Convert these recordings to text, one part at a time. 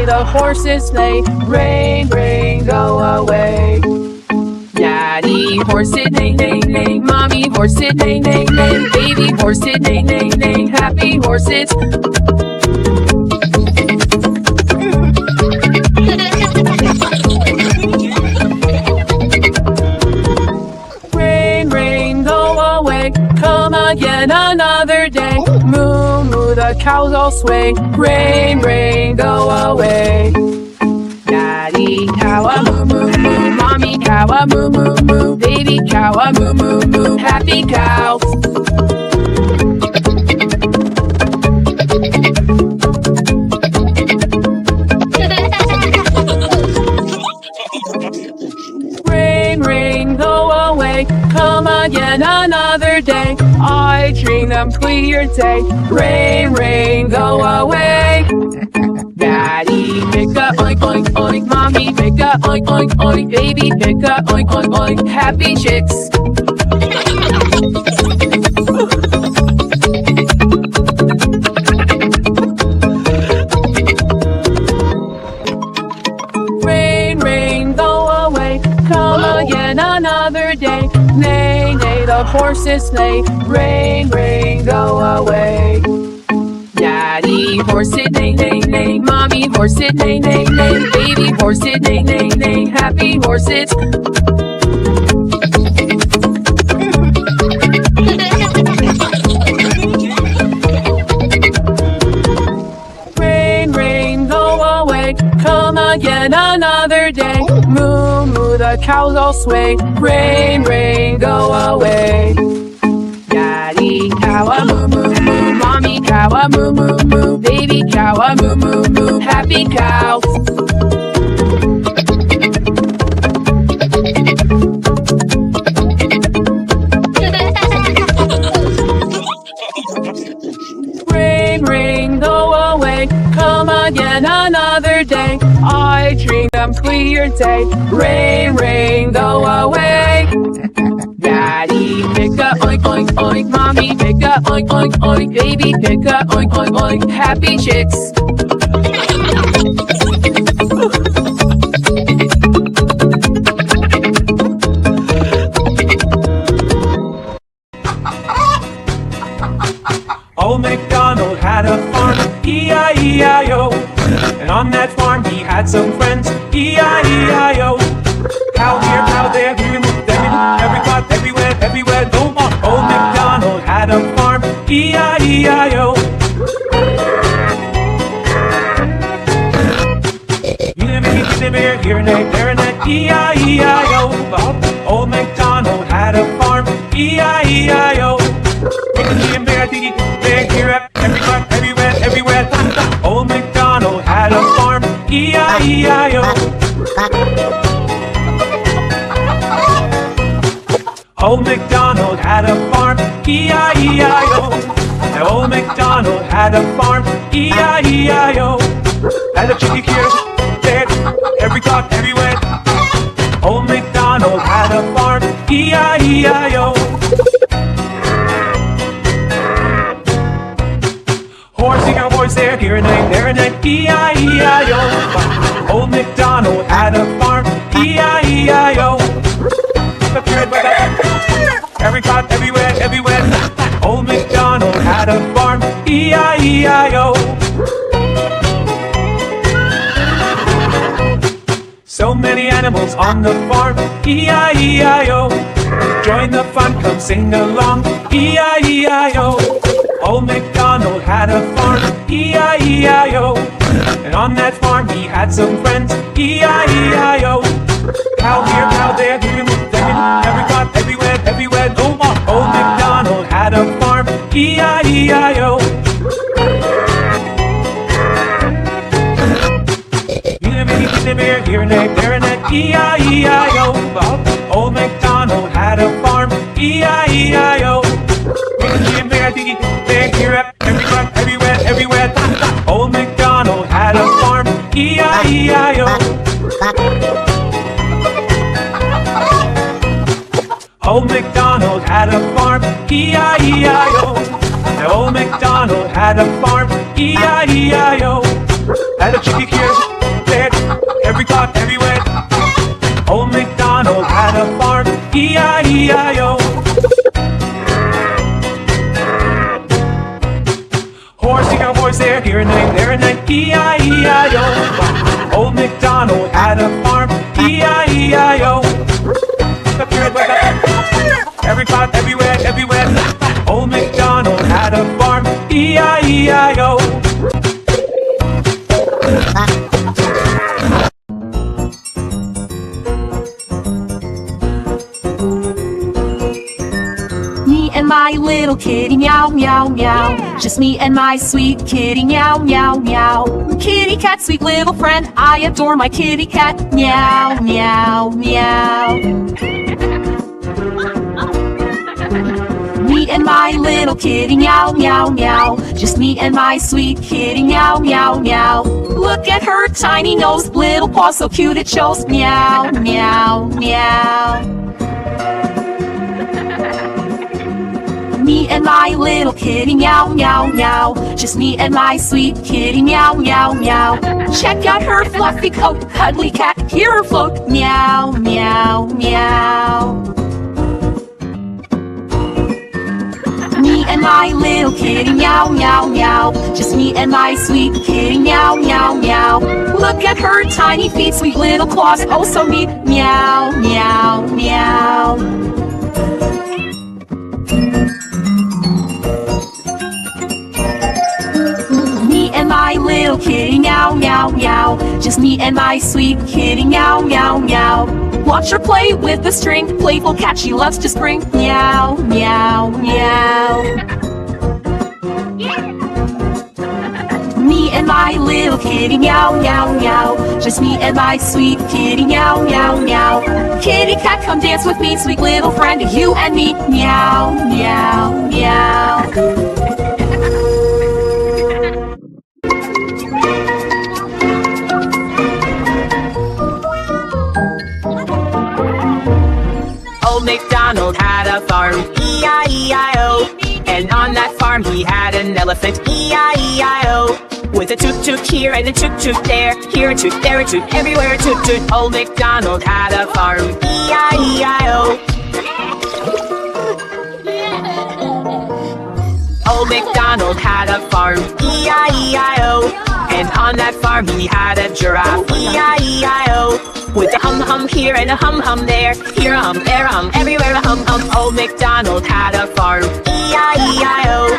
neigh, the horses neigh. Rain, rain, go away. Daddy horse it neigh, neigh, neigh. Mommy horse it neigh, neigh, neigh. Baby horse it neigh, neigh, neigh. Happy horses. Rain, rain, go away. Come again another day. Moo, moo, the cows all sway. Rain, rain, go away. Daddy cow a moo, moo, moo. Mommy cow a moo, moo, moo. Baby cow a moo, moo, moo. Happy cows. Rain, rain, go away. Come again another day. I dream a clear day. Rain, rain, go away. Daddy pick a oink, oink, oink. Mommy pick a oink, oink, oink. Baby pick a oink, oink, oink. Happy chicks. Rain, rain, go away. Come again another day. Neigh, neigh, the horses neigh. Rain, rain, go away. Daddy horse it neigh, neigh, neigh. Mommy horse it neigh, neigh, neigh. Baby horse it neigh, neigh, neigh. Happy horses. Rain, rain, go away. Come again another day. Moo, moo, the cows all sway. Rain, rain, go away. Daddy cow a moo, moo, moo. Mommy cow a moo, moo, moo. Baby cow a moo, moo, moo. Happy cows. Rain, rain, go away. Come again another day. I dream a clear day. Rain, rain, go away. Daddy pick a oink, oink, oink. Mommy pick a oink, oink, oink. Baby pick a oink, oink, oink. Happy chicks. Old MacDonald had a farm, E-I-E-I-O. And on that farm he had some friends, E-I-E-I-O. Cow here, cow there, here, them in every pot, everywhere, everywhere, no more. Old MacDonald had a farm, E-I-E-I-O. Here and there and that, E-I-E-I-O. Old MacDonald had a farm, E-I-E-I-O. Here, every pot, everywhere, everywhere. Old MacDonald had a farm, E-I-E-I-O. Old MacDonald had a farm, E-I-E-I-O. Now old MacDonald had a farm, E-I-E-I-O. Had a chicken here, there, every clock, everywhere. Old MacDonald had a farm, E-I-E-I-O. Horse here, horse there, here and there, E-I-E-I-O. Old MacDonald had a farm, E-I-E-I-O. Every clock, everywhere, everywhere. Old MacDonald had a farm, E-I-E-I-O. So many animals on the farm, E-I-E-I-O. Join the fun, come sing along, E-I-E-I-O. Old MacDonald had a farm, E-I-E-I-O. And on that farm he had some friends, E-I-E-I-O. Cow here, cow there, here, them in every pot, everywhere, everywhere, no more. Old MacDonald had a farm, E-I-E-I-O. Here and there and that, E-I-E-I-O. Old MacDonald had a farm, E-I-E-I-O. Here, every pot, everywhere, everywhere. Old MacDonald had a farm, E-I-E-I-O. Old MacDonald had a farm, E-I-E-I-O. Now old MacDonald had a farm, E-I-E-I-O. Had a chicken here, E-I-E-I-O. Old MacDonald had a farm, E-I-E-I-O. Everybody, everywhere, everywhere. Old MacDonald had a farm, E-I-E-I-O. Me and my little kitty, meow, meow, meow. Just me and my sweet kitty, meow, meow, meow. Kitty cat, sweet little friend, I adore my kitty cat, meow, meow, meow. Me and my little kitty, meow, meow, meow. Just me and my sweet kitty, meow, meow, meow. Look at her tiny nose, little paw, so cute it shows, meow, meow, meow. Me and my little kitty, meow, meow, meow. Just me and my sweet kitty, meow, meow, meow. Check out her fluffy coat, cuddly cat, hear her float, meow, meow, meow. Me and my little kitty, meow, meow, meow. Just me and my sweet kitty, meow, meow, meow. Look at her tiny feet, sweet little claws, oh so neat, meow, meow, meow. Me and my little kitty, meow, meow, meow. Just me and my sweet kitty, meow, meow, meow. Watch her play with the string, playful cat, she loves to spring, meow, meow, meow. Me and my little kitty, meow, meow, meow. Just me and my sweet kitty, meow, meow, meow. Kitty cat, come dance with me, sweet little friend, you and me, meow, meow, meow. Old MacDonald had a farm, E-I-E-I-O. And on that farm he had an elephant, E-I-E-I-O. With a toot-toot here and a toot-toot there, here a toot, there a toot, everywhere a toot-toot. Old MacDonald had a farm, E-I-E-I-O. Old MacDonald had a farm, E-I-E-I-O. And on that farm he had a giraffe, E-I-E-I-O. With a hum-hum here and a hum-hum there, here a hum, there a hum, everywhere a hum-hum. Old MacDonald had a farm, E-I-E-I-O.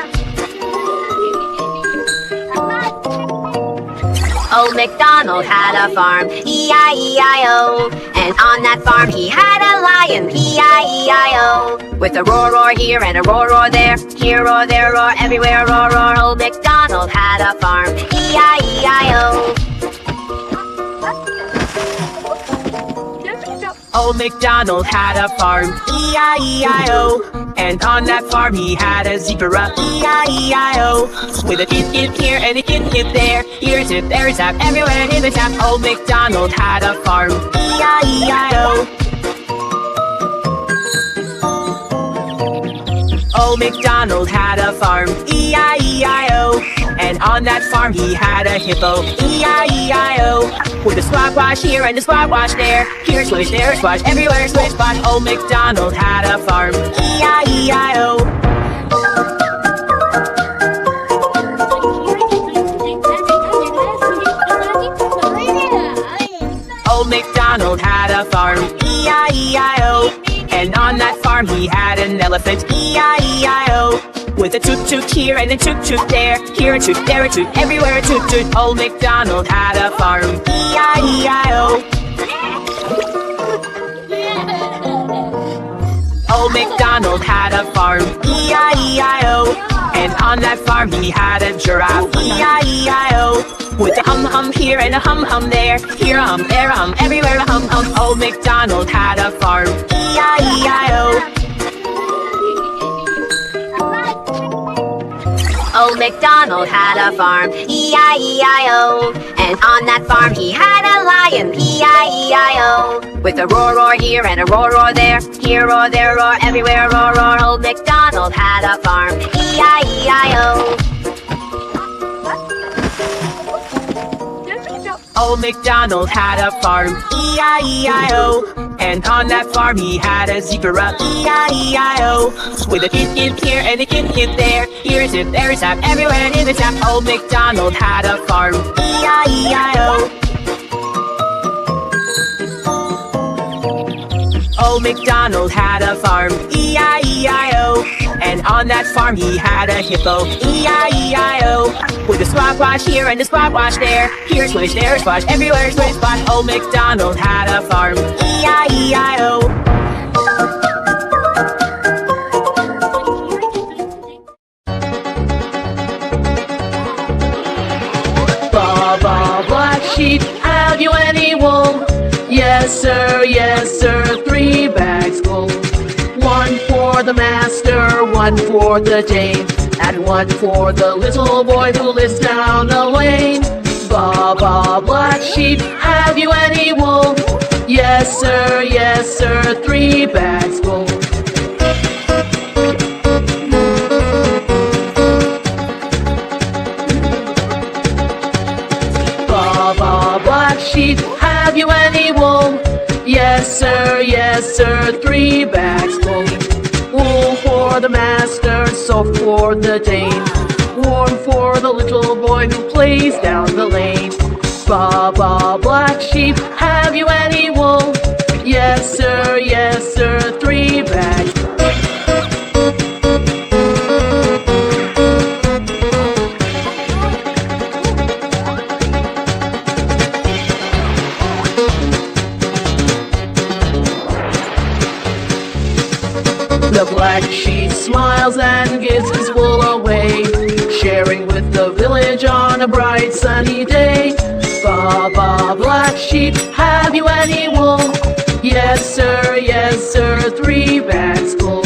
Old MacDonald had a farm, E-I-E-I-O. And on that farm he had a lion, E-I-E-I-O. With a roar here and a roar there, here roar, there roar, everywhere roar. Old MacDonald had a farm, E-I-E-I-O. Old MacDonald had a farm, E-I-E-I-O. And on that farm he had a zebra, E-I-E-I-O. With a kid here and a kid there, here a tip, there a tap, everywhere in the tap. Old MacDonald had a farm, E-I-E-I-O. Old MacDonald had a farm, E-I-E-I-O. And on that farm he had a hippo, E-I-E-I-O. With a squash wash here and a squash wash there, here a swish, there a squash, everywhere a swish squash. Old MacDonald had a farm, E-I-E-I-O. Old MacDonald had a farm, E-I-E-I-O. And on that farm he had an elephant, E-I-E-I-O. With a toot-toot here and a toot-toot there, here a toot, there a toot, everywhere a toot-toot. Old MacDonald had a farm, E-I-E-I-O. Old MacDonald had a farm, E-I-E-I-O. And on that farm he had a giraffe, E-I-E-I-O. With a hum-hum here and a hum-hum there, here a hum, there a hum, everywhere a hum-hum. Old MacDonald had a farm, E-I-E-I-O. Old MacDonald had a farm, E-I-E-I-O. And on that farm he had a lion, E-I-E-I-O. With a roar here and a roar there, here roar, there roar, everywhere roar. Old MacDonald had a farm, E-I-E-I-O. Old MacDonald had a farm, E-I-E-I-O. And on that farm he had a zebra, E-I-E-I-O. With a kid here and a kid there. Here's a there's a everywhere in the town. Old MacDonald had a farm, E-I-E-I-O. Old MacDonald had a farm, E-I-E-I-O. And on that farm he had a hippo, E-I-E-I-O. With a squash here and a squash there. Here swish, there squash, everywhere swish squash. Old MacDonald had a farm, E-I-E-I-O. Baa, black sheep, have you any wool? Yes sir, 3 bags full. 1 for the master, 1 for the dame, and 1 for the little boy who lives down the lane. Baa, black sheep, have you any wool? Yes sir, 3 bags full. Baa, black sheep, have you any wool? Yes sir, 3 bags full. Wool for the master, soft for the dame, warm for the little boy who plays down the lane. Baa, black sheep, have you any wool? Yes sir, 3 bags. The black sheep smiles and gives his wool away, sharing with the village on a bright sunny day. Baa, black sheep, have you any wool? Yes sir, 3 bags full.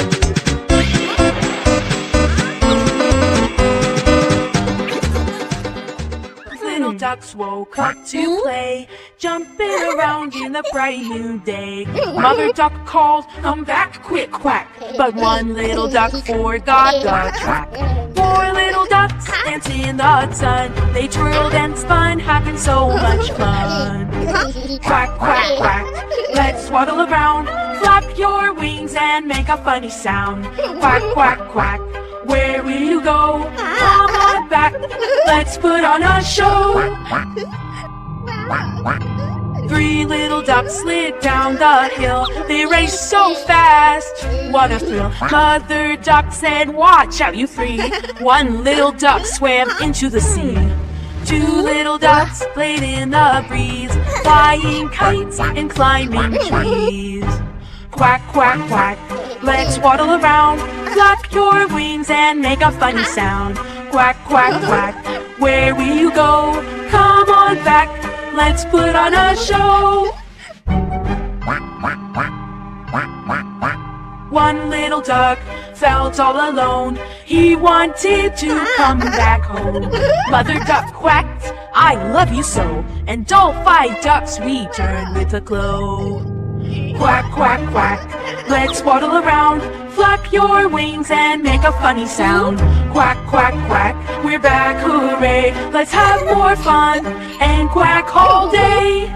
Little ducks woke up to play, jumping around in the bright new day. Mother duck called, come back, quick quack. But one little duck forgot the track. 4 little ducks danced in the sun. They twirled and spun, having so much fun. Quack, quack, quack, let's waddle around. Flap your wings and make a funny sound. Quack, quack, quack, where will you go? Come on back, let's put on a show. 3 little ducks slid down the hill. They raced so fast, what a thrill. Mother duck said, watch out you 3. 1 little duck swam into the sea. 2 little ducks played in the breeze, flying kites and climbing trees. Quack, quack, quack, let's waddle around. Flap your wings and make a funny sound. Quack, quack, quack, where will you go? Come on back, let's put on a show. 1 little duck felt all alone. He wanted to come back home. Mother duck quacked, I love you so, and all 5 ducks returned with a glow. Quack, quack, quack, let's waddle around. Flap your wings and make a funny sound. Quack, quack, quack, we're back, hooray. Let's have more fun and quack all day.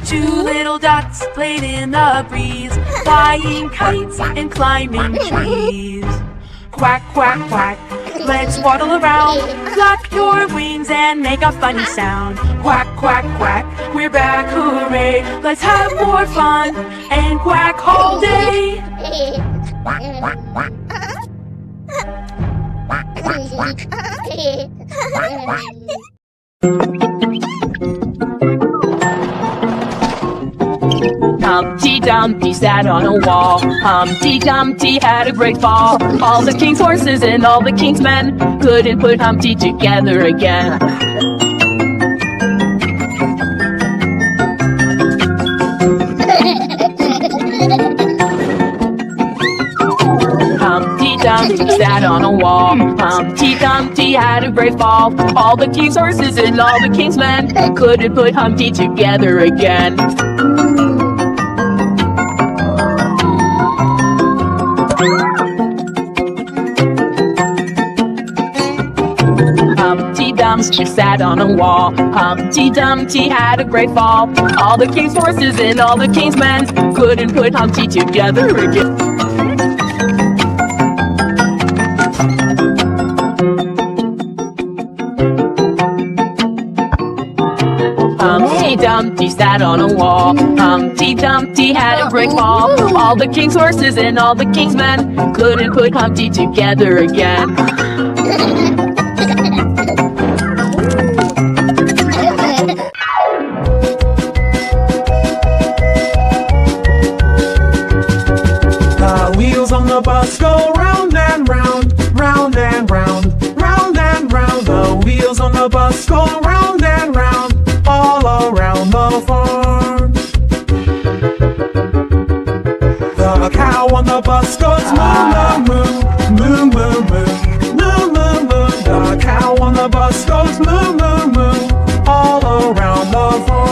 2 little ducks played in the breeze, flying kites and climbing trees. Quack, quack, quack, let's waddle around. Flap your wings and make a funny sound. Quack, quack, quack, we're back, hooray. Let's have more fun and quack all day. Humpty Dumpty sat on a wall. Humpty Dumpty had a great fall. All the king's horses and all the king's men couldn't put Humpty together again. Humpty Dumpty sat on a wall. Humpty Dumpty had a great fall. All the king's horses and all the king's men couldn't put Humpty together again. Humpty Dumpty sat on a wall. Humpty Dumpty had a great fall. All the king's horses and all the king's men couldn't put Humpty together again. Humpty Dumpty sat on a wall. Humpty Dumpty had a great fall. All the king's horses and all the king's men couldn't put Humpty together again. The wheels on the bus go round and round, round and round, round and round. The wheels on the bus go round and round, all around the farm. The cow on the bus goes moo moo moo, moo moo moo, moo moo moo. The cow on the bus goes moo moo moo, all around the farm.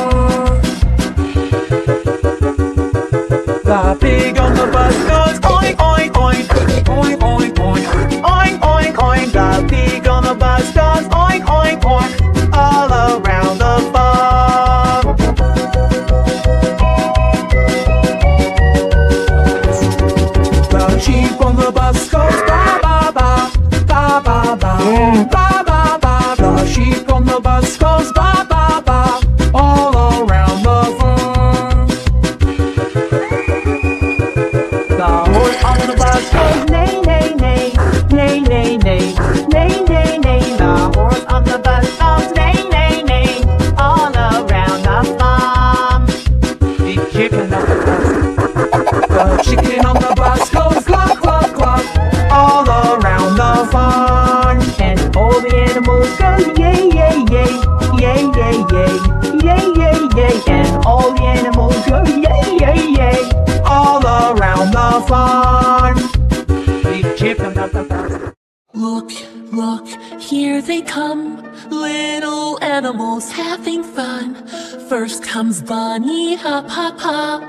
The pig on the bus goes oink oink oink, oink oink oink, oink oink oink. The pig on the bus goes oink oink oink, all around the farm. The sheep on the bus goes ba ba ba, ba ba ba, ba ba ba. The sheep on the bus goes ba ba ba, all around the farm. The horse on the bus goes neigh neigh neigh, neigh neigh neigh, neigh neigh neigh. The horse on the bus goes neigh neigh neigh, all around the farm. The chicken on the bus, the chicken on the bus goes cluck cluck cluck, all around the farm. And all the animals go yay yay yay, yay yay yay, yay yay yay. And all the animals go yay yay yay, all around the farm. The chicken on the bus. Look, look, here they come, little animals having fun. First comes Bunny, hop, hop, hop,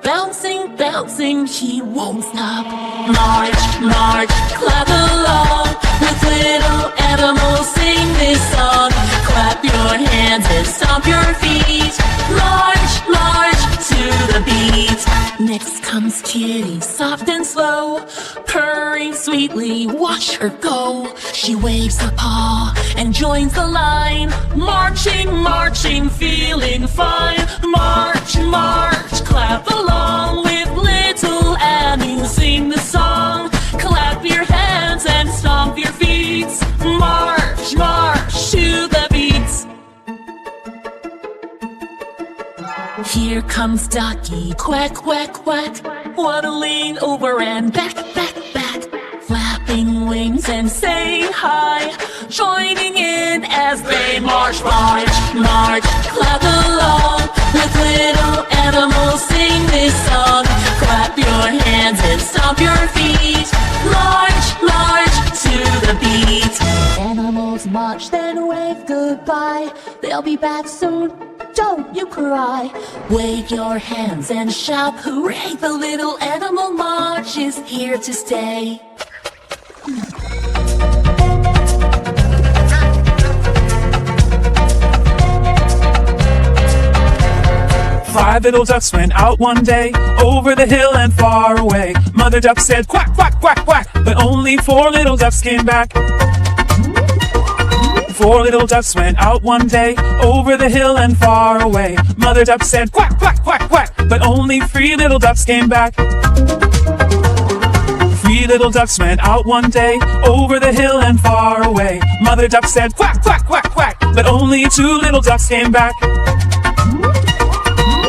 bouncing, bouncing, he won't stop. March, march, clap along, with little animals sing this song. Clap your hands and stomp your feet, march, march to the beat. Next comes Kitty, soft and slow, purring sweetly, watch her go. She waves a paw and joins the line, marching, marching, feeling fine. March, march, clap along with little Annie, sing the song. Clap your hands and stomp your feet, march, march to the beats. Here comes Ducky, quack, quack, quack, waddling over and back, back, back, flapping wings and saying hi, joining in as they march, march, march, clap along, with little animals sing this song. Clap your hands and stomp your feet, march, march to the beat. Animals march, then wave goodbye, they'll be back soon, don't you cry. Wave your hands and shout hooray, the little animal march is here to stay. Five little ducks went out one day, over the hill and far away. Mother duck said quack, quack, quack, quack, but only four little ducks came back. Four little ducks went out one day, over the hill and far away. Mother duck said quack, quack, quack, quack, but only three little ducks came back. Three little ducks went out one day, over the hill and far away. Mother duck said quack, quack, quack, quack, but only two little ducks came back.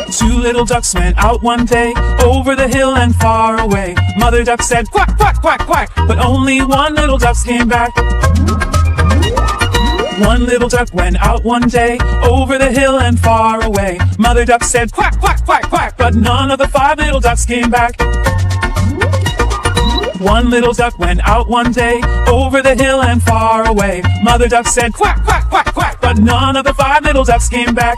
Two little ducks went out one day, over the hill and far away. Mother duck said quack, quack, quack, quack, but only one little duck came back. One little duck went out one day, over the hill and far away. Mother duck said quack, quack, quack, quack, but none of the five little ducks came back. One little duck went out one day, over the hill and far away. Mother duck said quack, quack, quack, quack, but none of the five little ducks came back.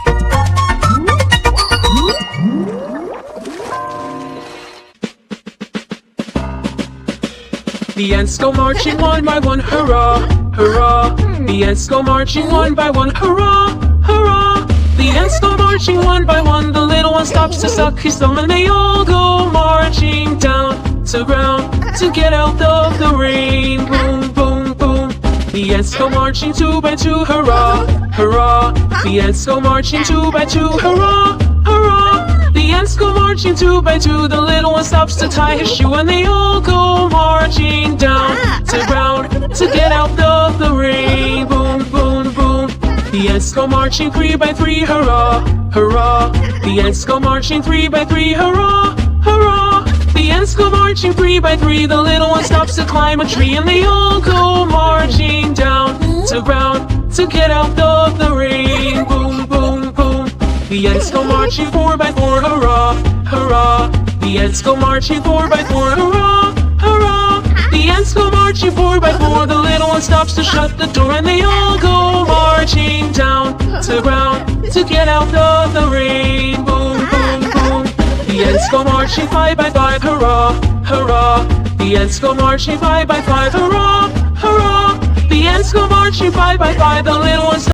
The ants go marching one by one, hurrah, hurrah. The ants go marching one by one, hurrah, hurrah. The ants go marching one by one. The little one stops to suck his thumb, and they all go marching down to ground to get out of the rain. Boom, boom, boom. The ants go marching two by two, hurrah, hurrah. The ants go marching two by two, hurrah, hurrah. The ants go marching two by two. The little one stops to tie his shoe, and they all go marching down to ground to get out of the rain. Boom, boom, boom. The ants go marching three by three, hurrah, hurrah. The ants go marching three by three, hurrah, hurrah. The ants go marching three by three. The little one stops to climb a tree, and they all go marching down to ground to get out of the rain. Boom, boom, boom. The ants go marching four by four, hurrah, hurrah. The ants go marching four by four, hurrah, hurrah. The ants go marching four by four. The little one stops to shut the door, and they all go marching down to ground to get out of the rain. Boom, boom, boom. The ants go marching five by five, hurrah, hurrah. The ants go marching five by five, hurrah, hurrah. The ants go marching five by five. The little ones